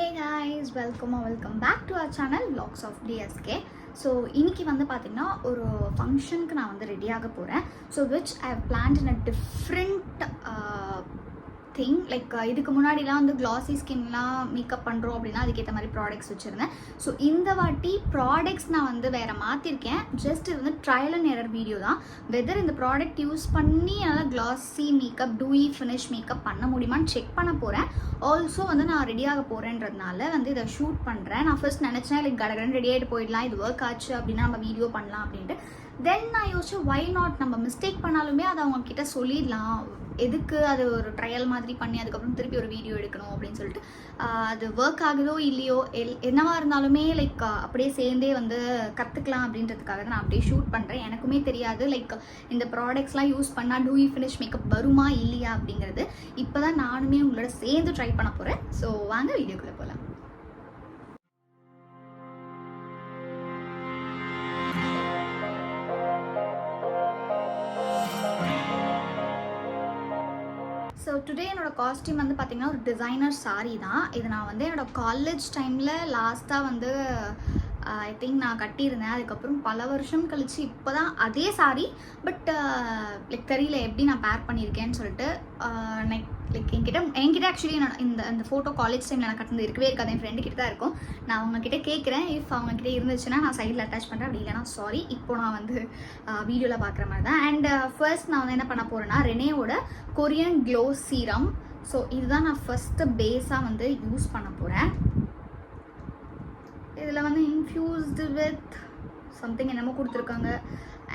Hey guys, welcome back to our channel Vlogs of DSK. So இன்றைக்கி வந்து பார்த்திங்கன்னா ஒரு ஃபங்க்ஷனுக்கு நான் வந்து ரெடியாக போகிறேன். So which I have planned in a different thing. Like இதுக்கு முன்னாடிலாம் வந்து கிளாஸி ஸ்கின்லாம் மேக்கப் பண்ணுறோம் அப்படின்னா அதுக்கேற்ற மாதிரி ப்ராடக்ட்ஸ் வச்சுருந்தேன். ஸோ இந்த வாட்டி ப்ராடக்ட்ஸ் நான் வந்து வேறு மாற்றிருக்கேன். ஜஸ்ட் இது வந்து ட்ரையல் அண்ட் எரர் வீடியோ தான். வெதர் இந்த ப்ராடக்ட் யூஸ் பண்ணி என்னால் classy makeup Dewey finish makeup பண்ண முடியுமான்னு செக் பண்ண போகிறேன். ஆல்சோ வந்து நான் ரெடியாக போகிறேன்றதுனால வந்து இதை ஷூட் பண்ணுறேன். நான் ஃபர்ஸ்ட் நினச்சேன் லைக் கடகடன் ரெடி ஆகிட்டு போயிடலாம், இது ஒர்க் ஆச்சு அப்படின்னா நம்ம வீடியோ பண்ணலாம் அப்படின்ட்டு. தென் நான் யோசிச்சேன் வை நாட், நம்ம மிஸ்டேக் பண்ணாலுமே அதை அவங்கக்கிட்ட சொல்லிடலாம், எதுக்கு அது ஒரு ட்ரையல் மாதிரி பண்ணி அதுக்கப்புறம் திருப்பி ஒரு வீடியோ எடுக்கணும் அப்படின்னு சொல்லிட்டு. அது ஒர்க் ஆகுதோ இல்லையோ என்னவா இருந்தாலுமே லைக் அப்படியே சேர்ந்தே வந்து கற்றுக்கலாம் அப்படின்றதுக்காக தான் நான் அப்படியே ஷூட் பண்ணுறேன். எனக்குமே தெரியாது லைக் இந்த ப்ராடக்ட்ஸ்லாம் யூஸ் பண்ணால் டூயி ஃபினிஷ் மேக்கப் வருமா இல்லையா அப்படிங்கிறது. இப்போ தான் நானுமே உங்களோட சேர்ந்து ட்ரை பண்ண போகிறேன். ஸோ வாங்க வீடியோக்குள்ளே போகலாம். ஸோ டுடே என்னோடய காஸ்டியூம் வந்து பார்த்திங்கன்னா ஒரு டிசைனர் சாரீ தான். இது நான் வந்து என்னோடய காலேஜ் டைமில் லாஸ்ட்டாக வந்து ஐ திங்க் நான் கட்டியிருந்தேன். அதுக்கப்புறம் பல வருஷம் கழித்து இப்போ தான் அதே சாரீ, பட் லைக் தெரியல எப்படி நான் பேர் பண்ணியிருக்கேன்னு சொல்லிட்டு. லைக் என்கிட்ட ஆக்சுவலி நான் இந்த ஃபோட்டோ காலேஜ் டைமில் நான் கட்டினது இருக்கவே இருக்காது, என் ஃப்ரெண்டு கிட்ட தான் இருக்கும். நான் அவங்கக்கிட்ட கேட்குறேன், இஃப் அவங்கக்கிட்ட இருந்துச்சுன்னா நான் சைடில் அட்டாச் பண்ணுறேன், அப்படி இல்லைனா சாரி. இப்போ நான் வந்து வீடியோவில் பார்க்குற மாதிரி தான். அண்ட் ஃபர்ஸ்ட் நான் வந்து என்ன பண்ண போகிறேன்னா ரெனேவோட கொரியன் க்ளோ சீரம். ஸோ இதுதான் நான் ஃபஸ்ட்டு பேஸாக வந்து யூஸ் பண்ண போகிறேன். இதில் வந்து இன்ஃப்யூஸ்டு வித் சம்திங் என்னமோ கொடுத்துருக்காங்க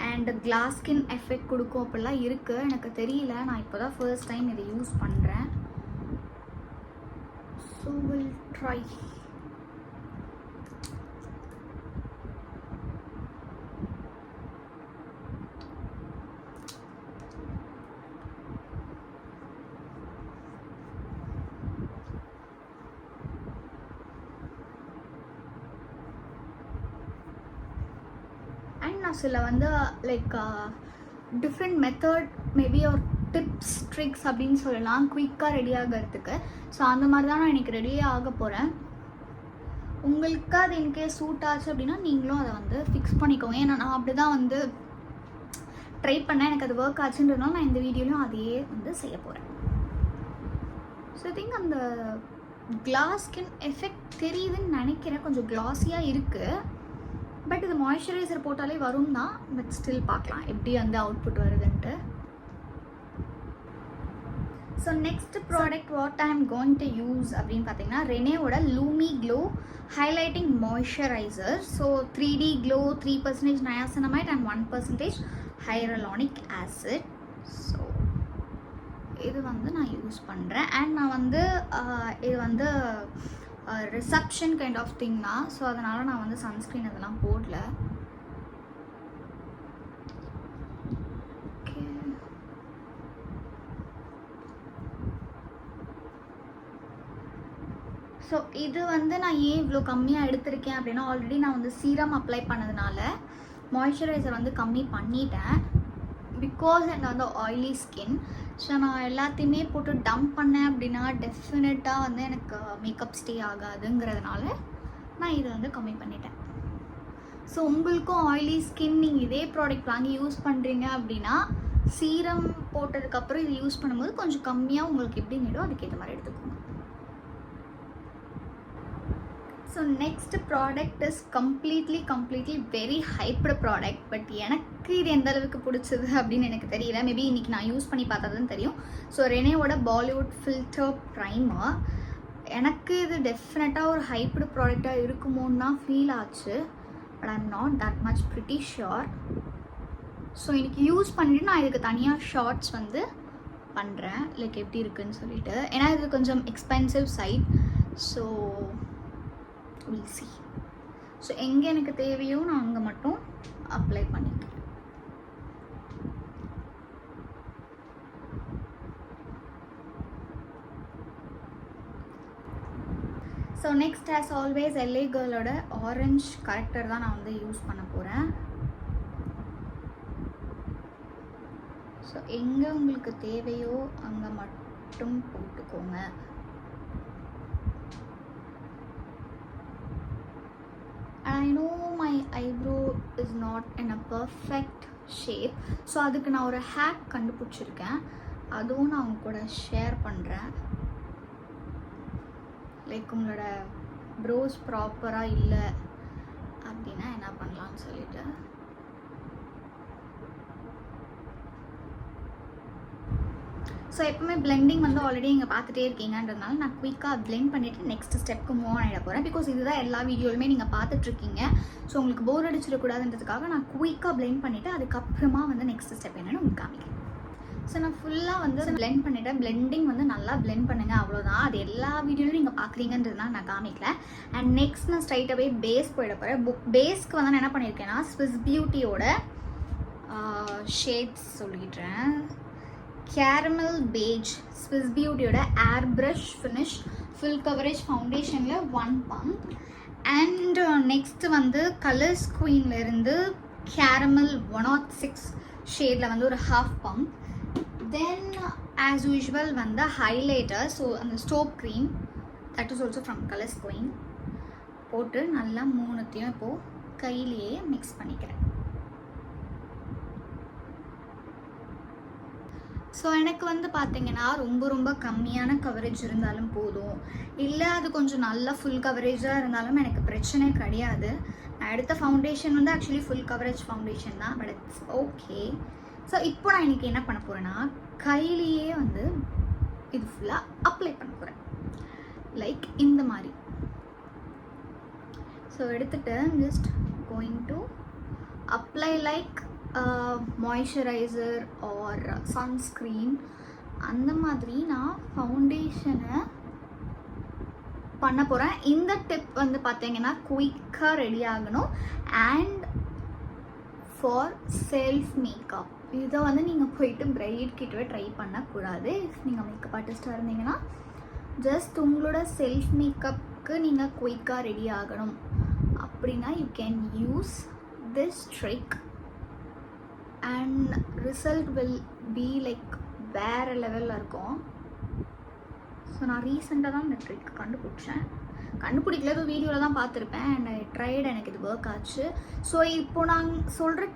அண்ட் கிளாஸ் ஸ்கின் எஃபெக்ட் கொடுக்கும் அப்படிலாம் இருக்குது. எனக்கு தெரியல, நான் இப்போ தான் ஃபர்ஸ்ட் டைம் இதை யூஸ் பண்ணுறேன். So will try. நான் சில வந்து லைக் டிஃப்ரெண்ட் மெத்தட் மேபி ஒரு டிப்ஸ் ட்ரிக்ஸ் அப்படின்னு சொல்லலாம் குயிக்காக ரெடி ஆகிறதுக்கு. ஸோ அந்த மாதிரி தான் நான் இன்றைக்கி ரெடியே ஆக போகிறேன். உங்களுக்கு அது இன்கேஸ் சூட் ஆச்சு அப்படின்னா நீங்களும் அதை வந்து ஃபிக்ஸ் பண்ணிக்கோங்க. ஏன்னா நான் அப்படி தான் வந்து ட்ரை பண்ணேன், எனக்கு அது ஒர்க் ஆச்சுன்றதுனால நான் இந்த வீடியோலையும் அதையே வந்து செய்ய போகிறேன். ஸோ ஐ திங்க் அந்த கிளாஸ் ஸ்கின் எஃபெக்ட் தெரியுதுன்னு நினைக்கிறேன். கொஞ்சம் கிளாஸியாக இருக்குது, பட் இது மாய்ஸ்சரைசர் போட்டாலே வரும் தான். பட் ஸ்டில் பார்க்கலாம் எப்படி வந்து அவுட்புட் வருதுன்ட்டு. So next product what I am going to use அப்படின்னு பார்த்தீங்கன்னா ரெனேவோட Lumi glow highlighting moisturiser. So 3D glow 3% niacinamide and 1% hyaluronic acid. So இது வந்து நான் யூஸ் பண்ணுறேன். அண்ட் நான் வந்து இது வந்து ரிசப்ஷன் கைண்ட் ஆஃப் திங் தான். ஸோ அதனால் நான் வந்து சன்ஸ்க்ரீன் இதெல்லாம் போடல. ஓகே, ஸோ இது வந்து நான் ஏன் இவ்வளோ கம்மியாக எடுத்திருக்கேன் அப்படின்னா ஆல்ரெடி நான் வந்து சீரம் அப்ளை பண்ணதுனால மாய்ஸ்சரைசர் வந்து கம்மி பண்ணிட்டேன். பிகாஸ் எனக்கு வந்து ஆயிலி ஸ்கின். ஸோ நான் எல்லாத்தையுமே போட்டு டம்ப் பண்ணேன் அப்படின்னா டெஃபினட்டாக வந்து எனக்கு மேக்கப் ஸ்டே ஆகாதுங்கிறதுனால நான் இதை வந்து கம்மி பண்ணிட்டேன். ஸோ உங்களுக்கும் ஆயிலி ஸ்கின் நீங்கள் இதே ப்ராடக்ட் வாங்கி யூஸ் பண்ணுறீங்க அப்படின்னா சீரம் போட்டதுக்கப்புறம் இது யூஸ் பண்ணும்போது கொஞ்சம் கம்மியாக உங்களுக்கு எப்படி நீடோ அதுக்கேற்ற மாதிரி எடுத்துக்கோங்க. So next product is completely very hyped product. But எனக்கு இது எந்த அளவுக்கு பிடிச்சது அப்படின்னு எனக்கு தெரியல. மேபி இன்றைக்கி நான் யூஸ் பண்ணி பார்த்ததுன்னு தெரியும். ஸோ ரெனேவோட பாலிவுட் ஃபில்டர் ப்ரைமர். எனக்கு இது டெஃபினட்டாக ஒரு ஹைப்டு ப்ராடக்டாக இருக்குமோன்னு தான் ஃபீல் ஆச்சு. But I am not that much pretty sure. So இன்றைக்கி யூஸ் பண்ணிவிட்டு நான் இதுக்கு தனியாக ஷார்ட்ஸ் வந்து பண்ணுறேன் லைக் எப்படி இருக்குதுன்னு சொல்லிட்டு. ஏன்னா இது கொஞ்சம் expensive side. So we'll see. So எங்கே எனக்கு தேவையோ நான் அங்கே மட்டும் அப்ளை பண்ணிக்கிறேன். So next as always LA கேர்ளோட ஆரஞ்ச் கரெக்டர் தான் நான் வந்து யூஸ் பண்ண போகிறேன். ஸோ எங்கே உங்களுக்கு தேவையோ அங்கே மட்டும் போட்டுக்கோங்க. I know my eyebrow is not in a perfect shape. So அதுக்கு நான் ஒரு ஹேக் கண்டுபிடிச்சிருக்கேன், அதுவும் நான் அவங்க கூட ஷேர் பண்ணுறேன். லைக் உங்களோட ப்ரோஸ் ப்ராப்பராக இல்லை அப்படின்னா என்ன பண்ணலான்னு சொல்லிட்டு. ஸோ எப்பவுமே பிளெண்டிங் வந்து ஆல்ரெடி இங்கே பார்த்துட்டே இருக்கீங்கன்றதுனால நான் குயிக்காக பிளெண்ட் பண்ணிவிட்டு நெக்ஸ்ட் ஸ்டெப்க்கு மூவ் ஆகிட போகிறேன். பிகாஸ் இதுதான் எல்லா வீடியோலுமே நீங்கள் பார்த்துட்ருக்கீங்க. ஸோ உங்களுக்கு போர் அடிச்சிடக்கூடாதுன்றதுக்காக நான் குயிக்காக பிளெண்ட் பண்ணிவிட்டு அதுக்கப்புறமா வந்து நெக்ஸ்ட் ஸ்டெப் என்னென்னு உங்களுக்கு காமிக்கிறேன். ஸோ நான் ஃபுல்லாக வந்து பிளெண்ட் பண்ணிவிட்டேன். பிளெண்டிங் வந்து நல்லா பிளெண்ட் பண்ணுங்கள், அவ்வளோதான். அது எல்லா வீடியோலையும் நீங்கள் பார்க்குறீங்கன்றதுனால நான் காமிக்கல. அண்ட் நெக்ஸ்ட் நான் ஸ்ட்ரைட்டாகவே பேஸ் போயிட போகிறேன். பேஸ்க்கு வந்து நான் என்ன பண்ணியிருக்கேன்னா ஸ்விஸ் பியூட்டியோட ஷேட்ஸ் சொல்லிடுறேன். கேரமல் பேஜ் ஸ்விஸ் பியூட்டியோட air brush finish full coverage ஃபவுண்டேஷனில் 1 பம்ப். அண்ட் நெக்ஸ்ட்டு வந்து கலர்ஸ் குயின்லேருந்து கேரமல் 106 ஷேடில் வந்து ஒரு 1/2 பம்ப். தென் ஆஸ் யூஷுவல் வந்து ஹைலைட்டர், ஸோ அந்த strobe cream that is also from Colors Queen போட்டு நல்லா மூணுத்தையும் இப்போது கையிலேயே மிக்ஸ் பண்ணிக்கிறேன். ஸோ எனக்கு வந்து பார்த்திங்கன்னா ரொம்ப கம்மியான கவரேஜ் இருந்தாலும் போதும், இல்லை அது கொஞ்சம் நல்லா ஃபுல் கவரேஜாக இருந்தாலும் எனக்கு பிரச்சனை கிடையாது. நான் எடுத்த ஃபவுண்டேஷன் வந்து ஆக்சுவலி ஃபுல் கவரேஜ் ஃபவுண்டேஷன் தான், பட் இட்ஸ் ஓகே. ஸோ இப்போ நான் இன்றைக்கி என்ன பண்ண போகிறேன்னா கையிலேயே வந்து இது ஃபுல்லாக அப்ளை பண்ண போகிறேன், லைக் இந்த மாதிரி. ஸோ எடுத்துகிட்டு just going to apply like moisturiser or sunscreen அந்த மாதிரி நான் ஃபவுண்டேஷனை பண்ண போகிறேன். இந்த டிப் வந்து பார்த்தீங்கன்னா குயிக்காக ரெடி ஆகணும் அண்ட் ஃபார் செல்ஃப் மேக்கப். இதை வந்து நீங்கள் போயிட்டு பிரைட் கிட்டவே ட்ரை பண்ணக்கூடாது. நீங்கள் மேக்கப் ஆர்டிஸ்டாக இருந்தீங்கன்னா ஜஸ்ட் உங்களோட செல்ஃப் மேக்கப்புக்கு நீங்கள் குயிக்காக ரெடி ஆகணும் அப்படின்னா you can use this trick and result will be like வேறு லெவலில் இருக்கும். ஸோ நான் ரீசெண்டாக தான் இந்த ட்ரிக் கண்டுபிடிக்கல, இது வீடியோவில் தான் பார்த்துருப்பேன் அண்ட் ஐ ட்ரைட், எனக்கு இது ஒர்க் ஆச்சு. ஸோ இப்போ நான் சொல்கிற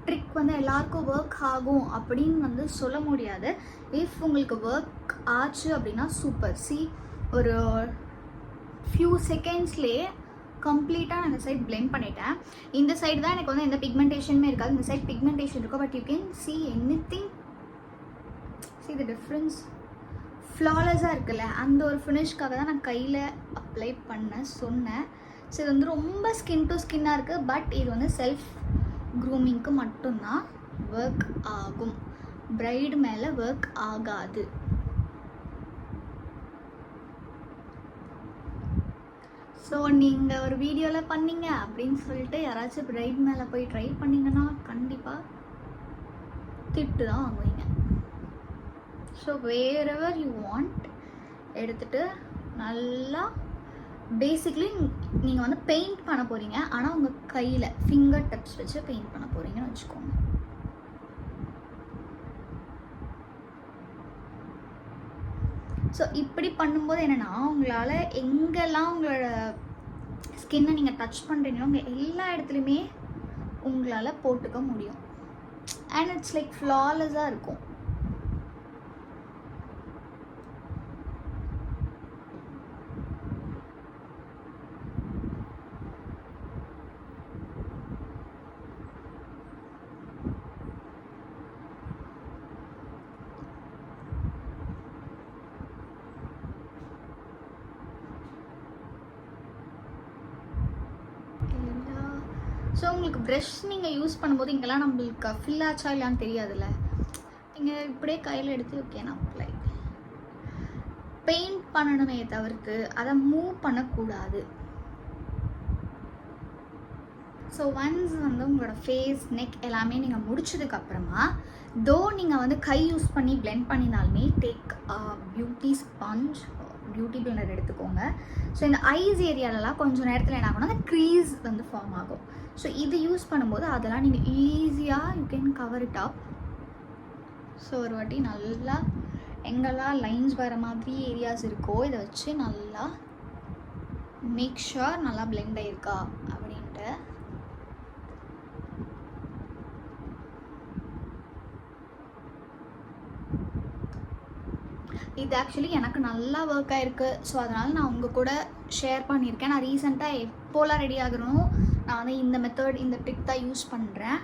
ட்ரிக் வந்து எல்லாருக்கும் ஒர்க் ஆகும் அப்படின்னு வந்து சொல்ல முடியாது. இஃப் உங்களுக்கு ஒர்க் ஆச்சு அப்படின்னா சூப்பர். ஒரு ஃபியூ செகண்ட்ஸ்லேயே கம்ப்ளீட்டாக நான் இந்த சைட் பிளெண்ட் பண்ணிட்டேன். இந்த சைடு தான் எனக்கு வந்து எந்த பிக்மெண்டேஷனுமே இருக்காது, இந்த சைட் பிக்மெண்டேஷன் இருக்கும். But you can see anything, see the difference. ஃப்ளாலெஸ்ஸாக இருக்குல்ல, அந்த ஒரு ஃபினிஷ்க்காக தான் நான் கையில் அப்ளை பண்ண சொன்னேன். ஸோ இது வந்து ரொம்ப ஸ்கின் டு ஸ்கின்னாக இருக்குது, பட் இது வந்து செல்ஃப் க்ரூமிங்க்கு மட்டும்தான் ஒர்க் ஆகும், பிரைடு மேலே ஒர்க் ஆகாது. ஸோ நீங்கள் ஒரு வீடியோவில் பண்ணீங்க அப்படின்னு சொல்லிட்டு யாராச்சும் பிரைட் மேலே போய் ட்ரை பண்ணிங்கன்னா கண்டிப்பாக திட்டு தான் வாங்குவீங்க. ஸோ வேரெவர் யூ வாண்ட் எடுத்துகிட்டு நல்லா பேசிக்லி நீங்கள் வந்து பெயிண்ட் பண்ண போகிறீங்க, ஆனால் உங்கள் கையில் ஃபிங்கர் டிப்ஸ் வச்சு பெயிண்ட் பண்ண போகிறீங்கன்னு வச்சுக்கோங்க. ஸோ இப்படி பண்ணும்போது என்னென்னா உங்களால் எங்கெல்லாம் உங்களோட ஸ்கின்னை நீங்கள் டச் பண்ணுறீங்களோ உங்கள் எல்லா இடத்துலையுமே உங்களால் போட்டுக்க முடியும் அண்ட் இட்ஸ் லைக் ஃப்ளாலெஸ்ஸாக இருக்கும். ஸோ உங்களுக்கு ப்ரஷ் நீங்கள் யூஸ் பண்ணும்போது இங்கெல்லாம் நம்மளுக்கு ஃபில் ஆச்சா இல்லையான்னு தெரியாதுல்ல, நீங்கள் இப்படியே கையில் எடுத்து ஓகே நான் அப்ளை பெயிண்ட் பண்ணணுமே தவிர்த்து அதை மூவ் பண்ணக்கூடாது. ஸோ ஒன்ஸ் வந்து உங்களோட ஃபேஸ் நெக் எல்லாமே நீங்கள் முடிச்சதுக்கப்புறமா தோ நீங்கள் வந்து கை யூஸ் பண்ணி பிளெண்ட் பண்ணினாலுமே take beauty sponge, beauty blender எடுத்துக்கோங்க. ஸோ இந்த ஐஸ் ஏரியாலலாம் கொஞ்சம் நேரத்தில் என்ன ஆகும்னா அந்த க்ரீஸ் வந்து ஃபார்ம் ஆகும். ஸோ இது யூஸ் பண்ணும்போது அதெல்லாம் நீங்கள் ஈஸியாக you can cover it up. So ஒரு வாட்டி நல்லா எங்கெல்லாம் லைன்ஸ் வர மாதிரி ஏரியாஸ் இருக்கோ இதை வச்சு நல்லா மேக் ஷுர் நல்லா பிளெண்ட் ஆகிருக்கா அப்படின்ட்டு. இது ஆக்சுவலி எனக்கு நல்லா ஒர்க் ஆகிருக்கு. ஸோ அதனால் நான் உங்கள் கூட ஷேர் பண்ணியிருக்கேன். நான் ரீசெண்டாக எப்போலாம் ரெடி ஆகணும் நான் வந்து இந்த மெத்தட் இந்த ட்ரிக் தான் யூஸ் பண்ணுறேன்.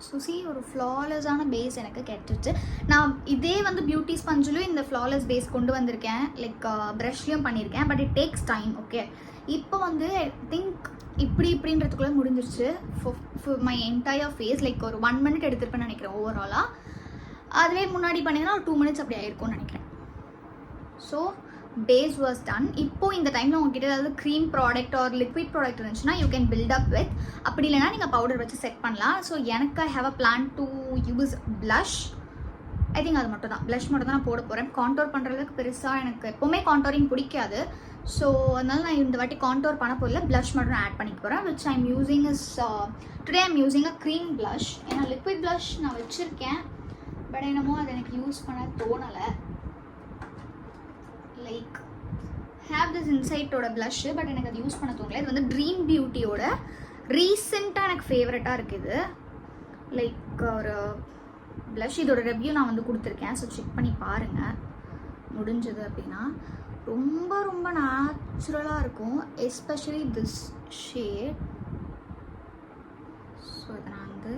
சுசி ஒரு ஃப்ளாலெஸ்ஸான பேஸ் எனக்கு கிடைச்சிச்சு. நான் இதே வந்து பியூட்டி ஸ்பஞ்சிலும் இந்த ஃப்ளாலெஸ் பேஸ் கொண்டு வந்திருக்கேன், லைக் ப்ரஷ்லையும் பண்ணியிருக்கேன். But it takes time. Okay, இப்போ வந்து ஐ திங்க் இப்படின்றதுக்குள்ளே முடிஞ்சிருச்சு மை என்டையர் ஃபேஸ். லைக் ஒரு 1 minute எடுத்துருப்பேன்னு நினைக்கிறேன் ஓவராலாக. அதுவே முன்னாடி பண்ணிங்கன்னா ஒரு 2 minutes அப்படி ஆயிருக்கும்னு நினைக்கிறேன். So face was done. இப்போது இந்த டைமில் உங்ககிட்ட ஏதாவது cream product or liquid product இருந்துச்சுன்னா you can build up with. அப்படி இல்லைனா நீங்கள் பவுடர் வச்சு செட் பண்ணலாம். ஸோ எனக்கு I have a plan to use blush. I think அது மட்டும் தான், ப்ளஷ் மட்டும் தான் நான் போட போகிறேன். கான்டோர் பண்ணுறதுக்கு பெருசாக எனக்கு எப்போவுமே கான்டோரிங் பிடிக்காது. ஸோ அதனால் நான் இந்த வாட்டி கான்டோர் பண்ண போதில் ப்ளஷ் மட்டும் நான் ஆட் பண்ணிக்க போகிறேன். Which I am using is today I'm using a cream blush. ஏன்னா லிக்விட் ப்ளஷ் நான் வச்சுருக்கேன், பட் என்னமோ அது எனக்கு யூஸ் பண்ண தோணலை. லைக் ஹேவ் திஸ் இன்சைட்டோட ப்ளஷ்ஷு, பட் எனக்கு அது யூஸ் பண்ண தோணலை. இது வந்து ட்ரீம் பியூட்டியோட ரீசெண்டாக எனக்கு ஃபேவரட்டாக இருக்குது. லைக் ஒரு ப்ளஷ், இதோட ரிவ்யூ நான் வந்து கொடுத்துருக்கேன். ஸோ செக் பண்ணி பாருங்கள் முடிஞ்சது அப்படின்னா. ரொம்ப ரொம்ப நேச்சுரலாக இருக்கும், எஸ்பெஷலி திஸ் ஷேட். ஸோ இதை நான் வந்து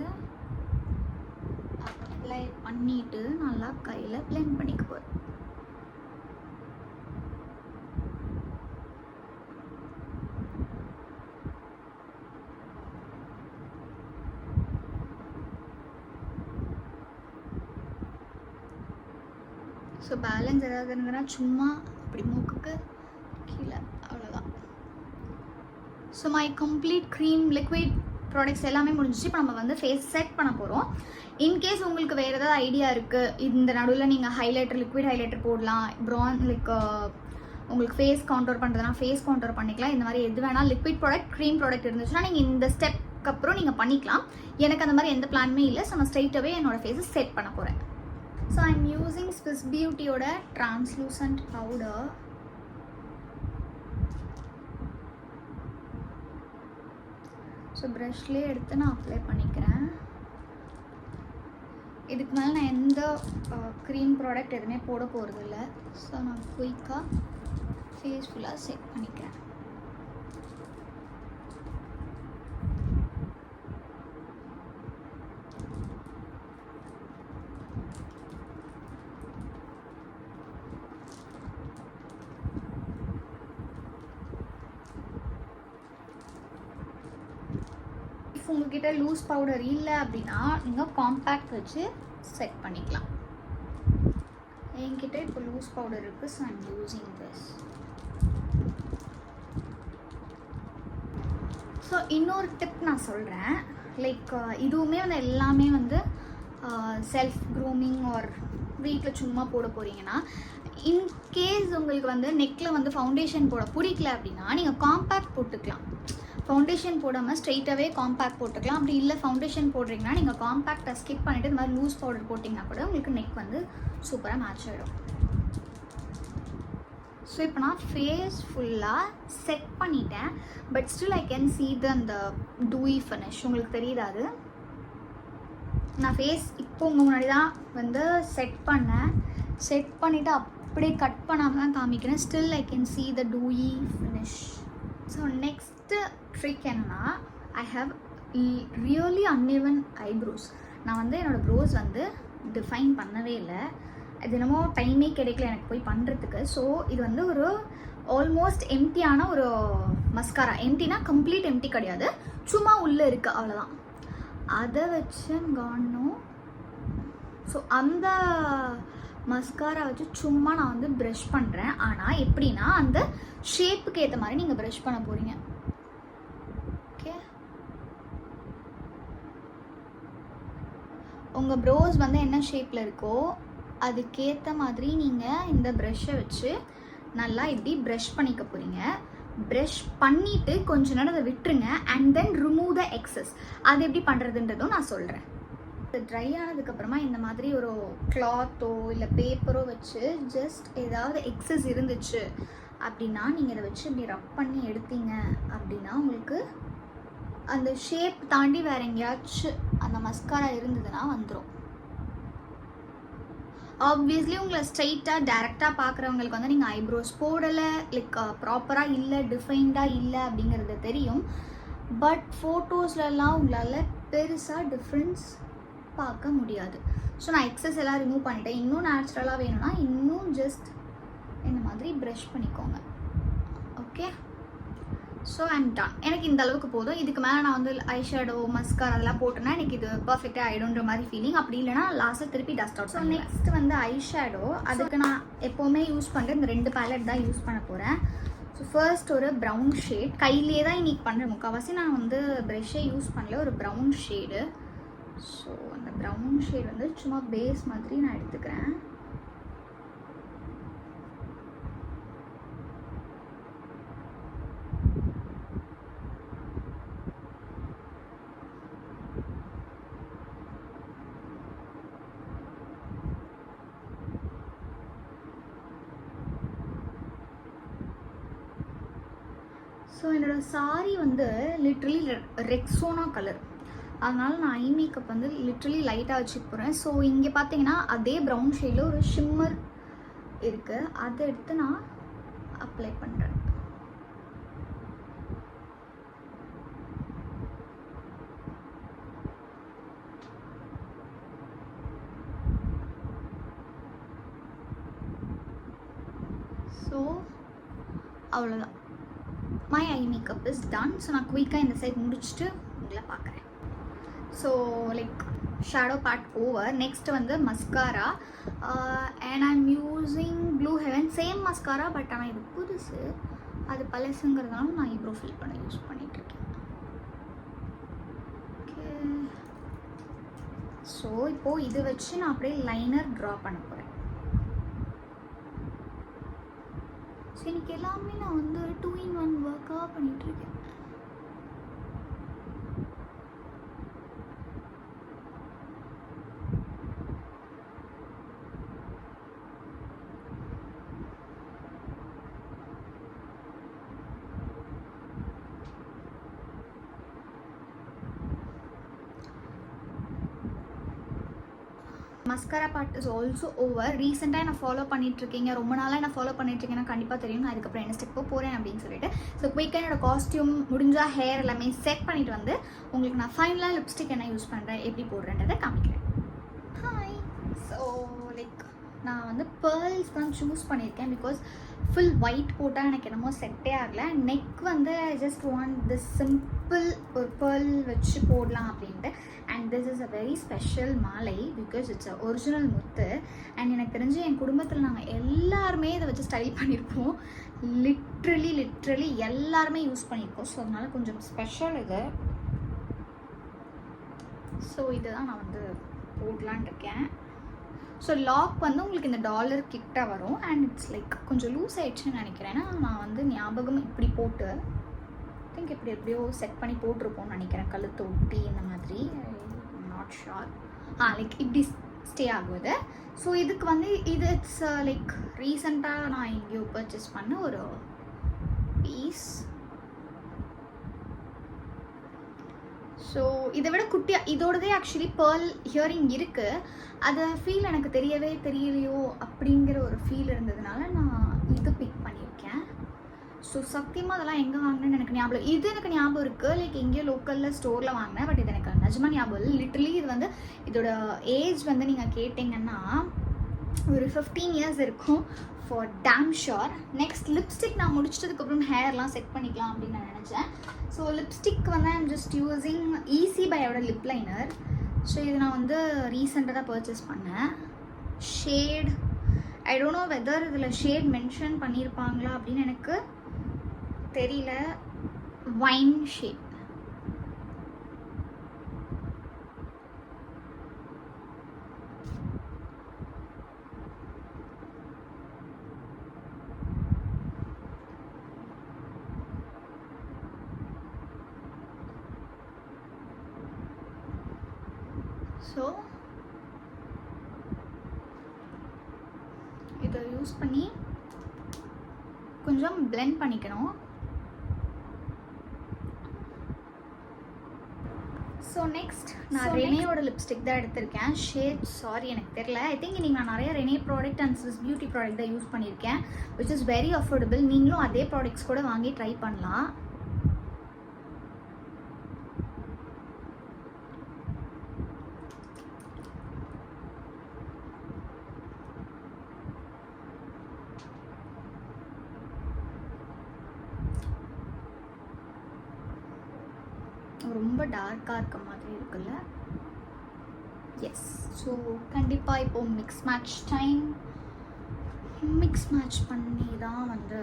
அப்ளை பண்ணிவிட்டு நல்லா கையில் பிளெண்ட் பண்ணிக்க போகிறேன். ஸோ பேலன்ஸ் ஏதாவது இருந்ததுன்னா சும்மா அப்படி மூக்குக்கு கீழே, அவ்வளோதான். So my complete cream liquid products எல்லாமே முடிஞ்சிச்சு. இப்போ நம்ம வந்து ஃபேஸ் செட் பண்ண போகிறோம். இன்கேஸ் உங்களுக்கு வேறு ஏதாவது ஐடியா இருக்குது, இந்த நடுவில் நீங்கள் ஹைலைட்டர் லிக்விட் ஹைலைட்டர் போடலாம், லைக் உங்களுக்கு ஃபேஸ் கவுண்டர் பண்ணுறதுனா ஃபேஸ் கவுண்டர் பண்ணிக்கலாம். இந்த மாதிரி எது வேணால் லிக்விட் ப்ராடக்ட் க்ரீம் ப்ராடக்ட் இருந்துச்சுன்னா நீங்கள் இந்த ஸ்டெப்க்கு அப்புறம் நீங்கள் பண்ணிக்கலாம். எனக்கு அந்த மாதிரி எந்த பிளானுமே இல்லை. ஸோ நான் ஸ்ட்ரைட்டாகவே என்னோடய ஃபேஸை செட் பண்ண போகிறேன். ஸோ ஐம் யூஸிங் ஸ்விஸ் பியூட்டியோட டிரான்ஸ்லூசன்ட் பவுடர். ஸோ ப்ரஷ்லேயே எடுத்து நான் அப்ளை பண்ணிக்கிறேன். இதுக்கு மேலே நான் எந்த க்ரீம் ப்ராடக்ட் எதுவுமே போட போகிறதில்ல. ஸோ நான் குயிக்காக ஃபேஸ் ஃபுல்லாக செட் பண்ணிக்கிறேன். உங்ககிட்ட லூஸ் பவுடர் இல்லை அப்படின்னா நீங்கள் காம்பேக்ட் வச்சு செட் பண்ணிக்கலாம். என்கிட்ட இப்போ லூஸ் பவுடர் இருக்குது. So I'm using this. So இன்னொரு டிப் நான் சொல்கிறேன். லைக் இதுவுமே வந்து எல்லாமே வந்து செல்ஃப் க்ரூமிங் ஆர் வீட்டில் சும்மா போட போகிறீங்கன்னா, இன்கேஸ் உங்களுக்கு வந்து நெக்கில் வந்து ஃபவுண்டேஷன் போட பிடிக்கல அப்படின்னா நீங்கள் காம்பேக்ட் போட்டுக்கலாம். ஃபவுண்டேஷன் போடாமல் ஸ்ட்ரெயிட்டாகவே காம்பேக்ட் போட்டுக்கலாம். அப்படி இல்லை ஃபவுண்டேஷன் போடுறீங்கன்னா நீங்கள் காம்பேக்டை ஸ்கிப் பண்ணிவிட்டு இந்த மாதிரி லூஸ் பவுடர் போட்டிங்கன்னா கூட உங்களுக்கு நெக் வந்து சூப்பராக மேட்ச் ஆகிடும். ஸோ இப்போ நான் ஃபேஸ் ஃபுல்லாக செட் பண்ணிட்டேன். But still I can see அந்த டூயி ஃபினிஷ். உங்களுக்கு தெரியுதாது? நான் ஃபேஸ் இப்போ உங்கள் முன்னாடி தான் வந்து செட் பண்ணேன். செட் பண்ணிவிட்டு அப்படியே கட் பண்ணாமல் தான் காமிக்கிறேன். Still I can see the dewy finish. So next trick என்னன்னா, I have really uneven eyebrows. நான் வந்து என்னோடய ப்ரோஸ் வந்து டிஃபைன் பண்ணவே இல்லை. அது என்னமோ டைமே கிடைக்கல எனக்கு போய் பண்ணுறதுக்கு. ஸோ இது வந்து ஒரு ஆல்மோஸ்ட் எம்டியான ஒரு மஸ்காரா. எம்டினா கம்ப்ளீட் எம்டி கிடையாது, சும்மா உள்ளே இருக்குது, அவ்வளோதான். அதை வச்சு காணும். ஸோ அந்த மஸ்காரா வச்சு சும்மா நான் வந்து ப்ரஷ் பண்ணுறேன். ஆனால் எப்படின்னா அந்த ஷேப்புக்கு ஏற்ற மாதிரி நீங்கள் ப்ரஷ் பண்ண போகிறீங்க. ஓகே, உங்கள் ப்ரோஸ் வந்து என்ன ஷேப்பில் இருக்கோ அதுக்கேற்ற மாதிரி நீங்கள் இந்த ப்ரஷ்ஷை வச்சு நல்லா இப்படி ப்ரஷ் பண்ணிக்க போகிறீங்க. ப்ரஷ் பண்ணிவிட்டு கொஞ்ச நேரம் அதை விட்டுருங்க. And then remove the excess. அது எப்படி பண்ணுறதுன்றதும் நான் சொல்கிறேன். ட்ரை ஆனதுக்கப்புறமா இந்த மாதிரி ஒரு கிளாத்தோ இல்லை பேப்பரோ வச்சு ஜஸ்ட் ஏதாவது எக்ஸஸ் இருந்துச்சு அப்படின்னா நீங்கள் இதை வச்சு இப்படி ரப் பண்ணி எடுத்தீங்க அப்படின்னா உங்களுக்கு அந்த ஷேப் தாண்டி வேறு எங்கேயாச்சும் அந்த மஸ்காரா இருந்ததுன்னா வந்துடும். ஆப்வியஸ்லி உங்களை ஸ்ட்ரைட்டாக டேரெக்டாக பார்க்குறவங்களுக்கு வந்து நீங்கள் ஐப்ரோஸ் போடலை, லைக் ப்ராப்பராக இல்லை, டிஃபைன்டாக இல்லை அப்படிங்கிறது தெரியும். பட் ஃபோட்டோஸ்லலாம் உங்களால் பெருசாக டிஃப்ரென்ஸ் பார்க்க முடியாது. ஸோ நான் எக்ஸஸ் எல்லாம் ரிமூவ் பண்ணிட்டேன். இன்னும் நேச்சுரலாக வேணும்னா இன்னும் ஜஸ்ட் இந்த மாதிரி ப்ரஷ் பண்ணிக்கோங்க. Okay, so I'm ton. எனக்கு இந்த அளவுக்கு போதும். இதுக்கு மேலே நான் வந்து ஐ ஷேடோ, மஸ்காரா அதெல்லாம் போட்டேன்னா எனக்கு இது பர்ஃபெக்டாக ஆகிடும்ன்ற மாதிரி ஃபீலிங். அப்படி இல்லைனா லாஸ்ட்டில் திருப்பி டஸ்ட் அவுட். ஸோ நெக்ஸ்ட் வந்து ஐ ஷேடோ. அதுக்கு நான் எப்போவுமே யூஸ் பண்ணுற இந்த 2 பேலட் தான் யூஸ் பண்ண போகிறேன். ஸோ ஃபர்ஸ்ட் ஒரு ப்ரௌன் ஷேட். கையிலே தான் இன்றைக்கி பண்ணுறேன். முக்கால்வாசி நான் வந்து ப்ரெஷ்ஷே யூஸ் பண்ணல. ஒரு ப்ரௌன் ஷேடு. ஸோ அந்த ப்ரௌன் ஷேட் வந்து சும்மா பேஸ் மாதிரி நான் எடுத்துக்கிறேன். ஸோ என்னோடய சாரி வந்து லிட்ரலி ரெக்ஸோனா கலர். அதனால் நான் ஐ மேக்கப் வந்து லிட்ரலி லைட்டாக வச்சுக்க போகிறேன். ஸோ இங்கே பார்த்தீங்கன்னா அதே ப்ரௌன் ஷேடில் ஒரு ஷிம்மர் இருக்குது. அதை எடுத்து நான் அப்ளை பண்ணுறேன். ஸோ அவ்வளோதான், my eye makeup is done. So நான் குயிக்காக இந்த சைட் முடிச்சுட்டு உங்களை பார்க்குறேன். So like shadow part over. Next வந்து mascara. And I'm using Blue Heaven. Same mascara, but ஆனால் இது புதுசு, அது பழசுங்கிறதுனால நான் ஐப்ரோ ஃபில் பண்ண யூஸ் பண்ணிகிட்ருக்கேன். ஓகே, ஸோ இப்போது இது வச்சு நான் அப்படியே லைனர் ட்ரா பண்ண போகிறேன். ஸோ எனக்கு எல்லாமே நான் வந்து ஒரு 2-in-1 ஒர்க்காக பண்ணிகிட்ருக்கேன். Mascara part is also over. ரீசெண்டாக நான் ஃபாலோ பண்ணிகிட்ருக்கீங்க, ரொம்ப நாளாக நான் ஃபாலோ பண்ணிகிட்ருக்கேன்னா கண்டிப்பாக தெரியும் நான் அதுக்கப்புறம் என்ன ஸ்டெப்போ போகிறேன் அப்படின்னு சொல்லிட்டு. ஸோ குயிக்காக என்னோட காஸ்டியூம் முடிஞ்சால் ஹேர் எல்லாமே செட் பண்ணிவிட்டு வந்து உங்களுக்கு நான் ஃபைனலாக லிப்ஸ்டிக் என்ன யூஸ் பண்ணுறேன், எப்படி போடுறேன்றதை காமிக்கிறேன். ஹாய். ஸோ லைக் நான் வந்து பேர்ல்ஸ் தான் சூஸ் பண்ணியிருக்கேன். பிகாஸ் ஃபுல் ஒயிட் போட்டால் எனக்கு என்னமோ செட்டே ஆகலை. நெக் வந்து I just want this simple ஒரு பேர்ல் வச்சு போடலாம் அப்படின்ட்டு. And this is a very special மாலை பிகாஸ் இட்ஸ் அ ஒரிஜினல் முத்து. அண்ட் எனக்கு தெரிஞ்சு என் குடும்பத்தில் நாங்கள் எல்லாருமே இதை வச்சு ஸ்டைல் பண்ணியிருப்போம். லிட்ரலி எல்லாருமே யூஸ் பண்ணியிருக்கோம். ஸோ அதனால் கொஞ்சம் ஸ்பெஷல் இது. ஸோ இதுதான் நான் வந்து போடலான் இருக்கேன். ஸோ லாக் வந்து உங்களுக்கு இந்த டாலர் கிட்ட வரும். அண்ட் இட்ஸ் லைக் கொஞ்சம் லூஸ் ஆகிடுச்சுன்னு நினைக்கிறேன். நான் வந்து ஞாபகம் இப்படி போட்டு திங்க் இப்படி எப்படியோ செட் பண்ணி போட்டிருப்போம்னு நினைக்கிறேன். கழுத்து ஒட்டி இந்த மாதிரி, நாட் ஷார். லைக் இப்படி ஸ்டே ஆகுது. ஸோ இதுக்கு வந்து இது இட்ஸ் லைக் ரீசெண்டாக நான் எங்கேயோ பர்ச்சேஸ் பண்ண ஒரு பீஸ். ஸோ இதை விட குட்டியாக இதோடதே ஆக்சுவலி பேர்ல் ஹியரிங் இருக்குது. அதை ஃபீல் எனக்கு தெரியலையோ அப்படிங்கிற ஒரு ஃபீல் இருந்ததுனால நான் இது பிக் பண்ணியிருக்கேன். ஸோ சத்தியமாக அதெல்லாம் எங்கே வாங்கினேன்னு எனக்கு ஞாபகம். இது எனக்கு ஞாபகம் இருக்குது, லைக் எங்கேயோ லோக்கலில் ஸ்டோரில் வாங்கினேன். பட் இது எனக்கு நிஜமாக ஞாபகம் இல்லை. லிட்ரலி இது வந்து இதோட ஏஜ் வந்து நீங்கள் கேட்டிங்கன்னா ஒரு 15 years இருக்கும் for damn sure. Next lipstick நான் முடிச்சதுக்கப்புறம் ஹேர்லாம் செட் பண்ணிக்கலாம் அப்படின்னு நான் நினச்சேன். ஸோ லிப்ஸ்டிக் வந்து ஐம் ஜஸ்ட் யூஸிங் ஈஸி பையோட லிப் லைனர். ஸோ இது நான் வந்து ரீசெண்டாக தான் பர்ச்சேஸ் பண்ணேன். Shade I don't know whether இதில் ஷேட் மென்ஷன் பண்ணியிருப்பாங்களா அப்படின்னு எனக்கு தெரியல. Wine shade. ஸோ இதை யூஸ் பண்ணி கொஞ்சம் blend பண்ணிக்கணும். ஸோ நெக்ஸ்ட் நான் ரெனேயோட லிப்ஸ்டிக் தான் எடுத்திருக்கேன். ஷேட் சாரி எனக்கு தெரியல. ஐ திங்க் இன்றைக்கி நான் நிறைய Rene product and Swiss beauty product தான் யூஸ் பண்ணியிருக்கேன், விச் இஸ் வெரி அஃபோர்டபுள். நீங்களும் அதே ப்ராடக்ட்ஸ் கூட வாங்கி ட்ரை பண்ணலாம். ரொம்ப டார்க்காக இருக்க மாதிரி இருக்குல்ல? எஸ். ஸோ கண்டிப்பாக இப்போது mix match time. Mix match பண்ணி தான் வந்து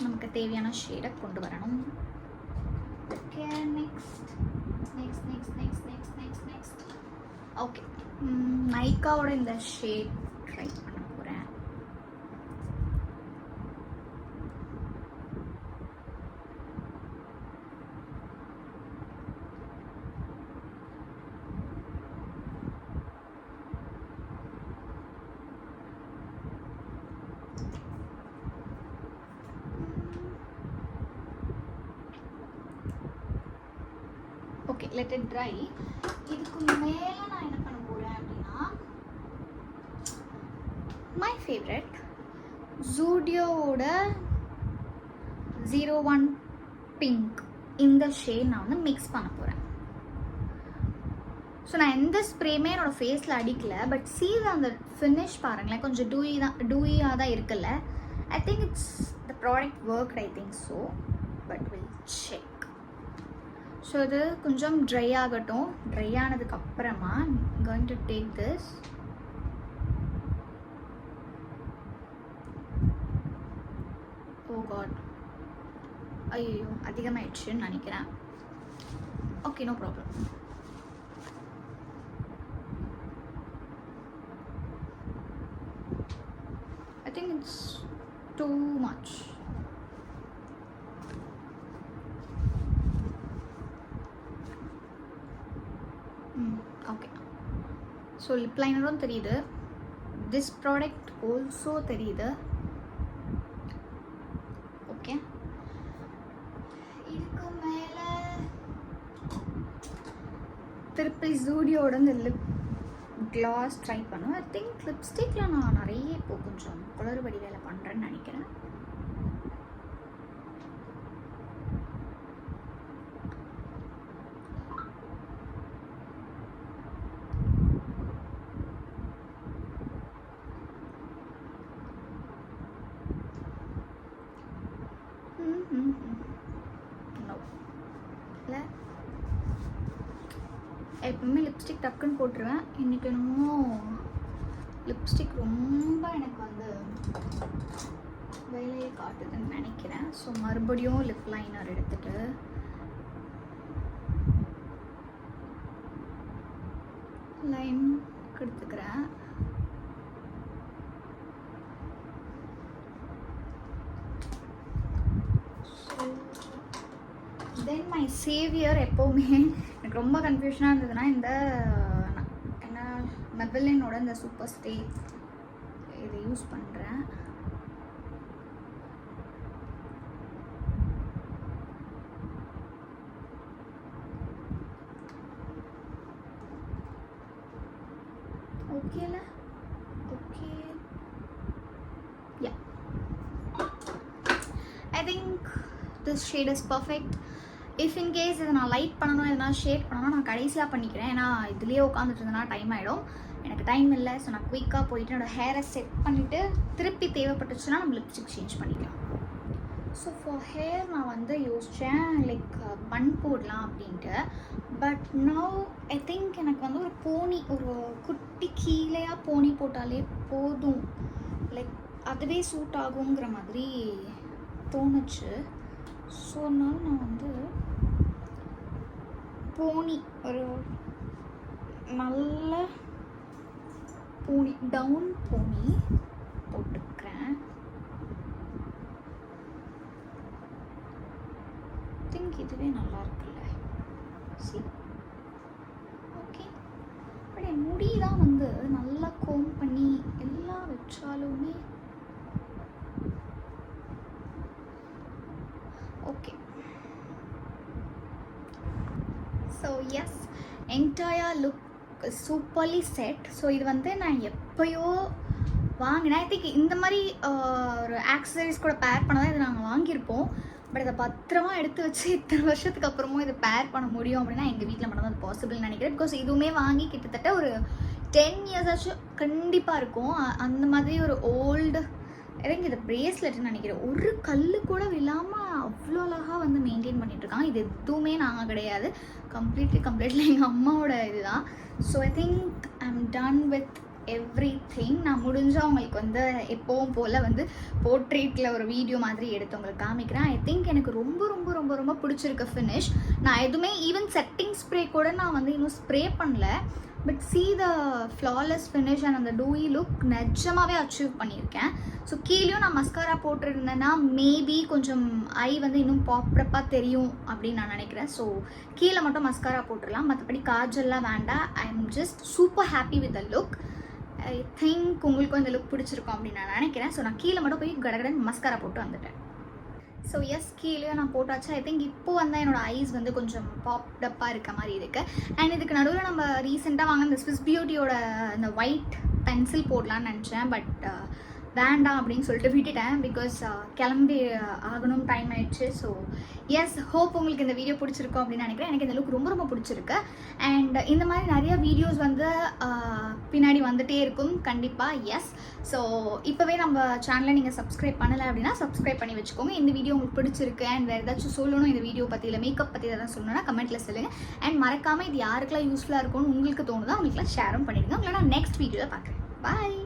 நமக்கு தேவையான ஷேடை கொண்டு வரணும். Okay, next next next next next next next okay, நைக்காவோட இந்த ஷேட் ட்ரை பண்ண போகிறேன். Okay, let it try. இதுக்கு மேலே நான் என்ன பண்ண போகிறேன் அப்படின்னா, மை ஃபேவரட் ஜூடியோவோட 01 பிங்க் இந்த ஷேட் நான் வந்து மிக்ஸ் பண்ண போகிறேன். ஸோ நான் எந்த ஸ்ப்ரேமே என்னோடய ஃபேஸில் அடிக்கல, பட் சீத அந்த ஃபினிஷ் பாருங்களேன், கொஞ்சம் டூயியாக தான் இருக்குல்ல. I think it's the product work, I think so, but will check. So இது கொஞ்சம் ட்ரை ஆகட்டும். ட்ரை ஆனதுக்கப்புறமா going to take this. Oh god, ஐயோ அதிகமாகிடுச்சுன்னு நினைக்கிறேன். Okay, no problem. I think it's too much. Okay, so lip லைனரும் தெரியுது, this product also தெரியுது. ஓகே, இதுக்கு மேலே திருப்பி ஜூடியோட இந்த லிப் கிளாஸ் ட்ரை பண்ணுவேன். ஐ திங்க் லிப்ஸ்டிக்கில் நான் நிறைய இப்போ கொஞ்சம் குளறுபடி வேலை பண்ணுறேன்னு நினைக்கிறேன். எப்பவுமே லிப்ஸ்டிக் டக்குன்னு போட்டுருவேன். இன்றைக்கி என்னமோ லிப்ஸ்டிக் ரொம்ப எனக்கு வந்து வேலையை காட்டுதுன்னு நினைக்கிறேன். ஸோ மறுபடியும் லிப் லைனர் எடுத்துகிட்டு லைன் எடுத்துக்கிறேன். Then my Xavier. எப்போவுமே எனக்கு ரொம்ப கன்ஃபியூஷனாக இருந்ததுன்னா இந்த என்ன மெபெலினோட இந்த சூப்பர் ஸ்டே இதை யூஸ் பண்ணுறேன். ஓகேல? Okay, ya, I think this shade is perfect. If in case இதை நான் லைட் பண்ணணும், எதனா ஷேட் பண்ணணும், நான் கடைசியாக பண்ணிக்கிறேன். ஏன்னா இதுலேயே உட்காந்துட்டு இருந்தேன்னா டைம் ஆகிடும். எனக்கு டைம் இல்லை. ஸோ நான் குயிக்காக போயிட்டு என்னோடய ஹேரை செட் பண்ணிவிட்டு திருப்பி தேவைப்பட்டுச்சுன்னா நம்ம லிப்ஸ்டிக் சேஞ்ச் பண்ணிக்கலாம். ஸோ ஃபார் ஹேர் நான் வந்து யோசித்தேன் லைக் பன் போடலாம் அப்படின்ட்டு. பட் நவ் ஐ திங்க் எனக்கு வந்து ஒரு போனி, ஒரு குட்டி கீழேயாக போனி போட்டாலே போதும், லைக் அதுவே சூட் ஆகுங்கிற மாதிரி தோணுச்சு. ஸோ அதனால் நான் வந்து போனி, ஒரு நல்ல போனி, டவுன் போனி போட்டுக்கிறேன். திங்க் இதுவே நல்லா இருக்குல்ல? C, okay. பட் என் முடி தான் வந்து நல்லா கோம் பண்ணி எல்லாம் வச்சாலுமே okay. So yes, entire look superbly set. So இது வந்து நான் எப்போயோ வாங்கினேன். ஐ திங்க் இந்த மாதிரி ஒரு ஆக்சசரிஸ் கூட பேர் பண்ண தான் இது நாங்கள் வாங்கியிருப்போம். பட் அதை பத்திரமா எடுத்து வச்சு இத்தனை வருஷத்துக்கு அப்புறமும் இதை பேர் பண்ண முடியும் அப்படின்னா எங்கள் வீட்டில் மட்டும் தான் அது பாசிபிள்னு நினைக்கிறேன். பிகாஸ் இதுவுமே வாங்கி கிட்டத்தட்ட ஒரு 10 years ஆச்சும் கண்டிப்பாக இருக்கும். அந்த மாதிரி ஒரு ஓல்டு, எனக்கு இது பிரேஸ்லெட்னு நினைக்கிறேன். ஒரு கல் கூட இல்லாமல் அவ்வளோ அழகாக வந்து மெயின்டைன் பண்ணிகிட்ருக்காங்க. இது எதுவுமே நாங்கள் கிடையாது, கம்ப்ளீட்லி எங்கள் அம்மாவோட இதுதான். So I think I am done with everything. நான் முடிஞ்சால் உங்களுக்கு வந்து எப்போவும் போல் வந்து போர்ட்ரேட்டில் ஒரு வீடியோ மாதிரி எடுத்து உங்களுக்கு காமிக்கிறேன். ஐ திங்க் எனக்கு ரொம்ப ரொம்ப ரொம்ப ரொம்ப பிடிச்சிருக்கு ஃபினிஷ். நான் எதுவுமே ஈவன் செட்டிங் ஸ்ப்ரே கூட நான் வந்து இன்னும் ஸ்ப்ரே பண்ணல. But see the flawless finish and அந்த டூயி லுக் நிஜமாகவே அச்சீவ் பண்ணியிருக்கேன். ஸோ கீழேயும் நான் மஸ்காரா போட்டிருந்தேன்னா மேபி கொஞ்சம் ஐ வந்து இன்னும் பாப்ரப்பாக தெரியும் அப்படின்னு நான் நினைக்கிறேன். ஸோ கீழே மட்டும் மஸ்காரா போட்டுடலாம், மற்றபடி காஜல்லாம் வேண்டாம். I am just super happy with the look. I think உங்களுக்கும் இந்த லுக் பிடிச்சிருக்கும் அப்படின்னு நான் நினைக்கிறேன். ஸோ நான் கீழே மட்டும் போய் கடகடன் மஸ்காரா போட்டு வந்துட்டேன். ஸோ எஸ், கீழே நான் போட்டாச்சு. ஐ திங்க் இப்போது வந்து என்னோடய ஐஸ் வந்து கொஞ்சம் பாப்டப்பாக இருக்க மாதிரி இருக்குது. அண்ட் இதுக்கு நடுவில் நம்ம ரீசெண்டாக வாங்க இந்த ஸ்விஸ் பியூட்டியோட இந்த ஒயிட் பென்சில் போடலான்னு நினச்சேன். பட் வேண்டாம் அப்படின்னு சொல்லிட்டு விட்டுட்டேன். பிகாஸ் கிளம்பி ஆகணும், டைம் ஆயிடுச்சு. ஸோ எஸ், ஹோப் உங்களுக்கு இந்த வீடியோ பிடிச்சிருக்கும் அப்படின்னு நினைக்கிறேன். எனக்கு இந்த லுக் ரொம்ப ரொம்ப பிடிச்சிருக்கு. அண்ட் இந்த மாதிரி நிறைய வீடியோஸ் வந்து பின்னாடி வந்துகிட்டே இருக்கும் கண்டிப்பாக. எஸ், ஸோ இப்போவே நம்ம சேனலை நீங்கள் சப்ஸ்கிரைப் பண்ணலை அப்படின்னா சப்ஸ்கிரைப் பண்ணி வச்சுக்கோங்க. இந்த வீடியோ உங்களுக்கு பிடிச்சிருக்கு அண்ட் வேறு ஏதாச்சும் சொல்லணும் இந்த வீடியோ பற்றி, இல்லை மேக்கப் பற்றி எதாவது சொல்லணும்னா கமெண்ட்டில் சொல்லுங்கள். அண்ட் மறக்காமல் இது யாருக்கெல்லாம் யூஸ்ஃபுல்லாக இருக்கும்னு உங்களுக்கு தோணுதோ அவங்களுக்குலாம் ஷேரும் பண்ணிவிடுங்க. உங்களை நான் நெக்ஸ்ட் வீடியோவில் பார்க்குறேன். பாய்.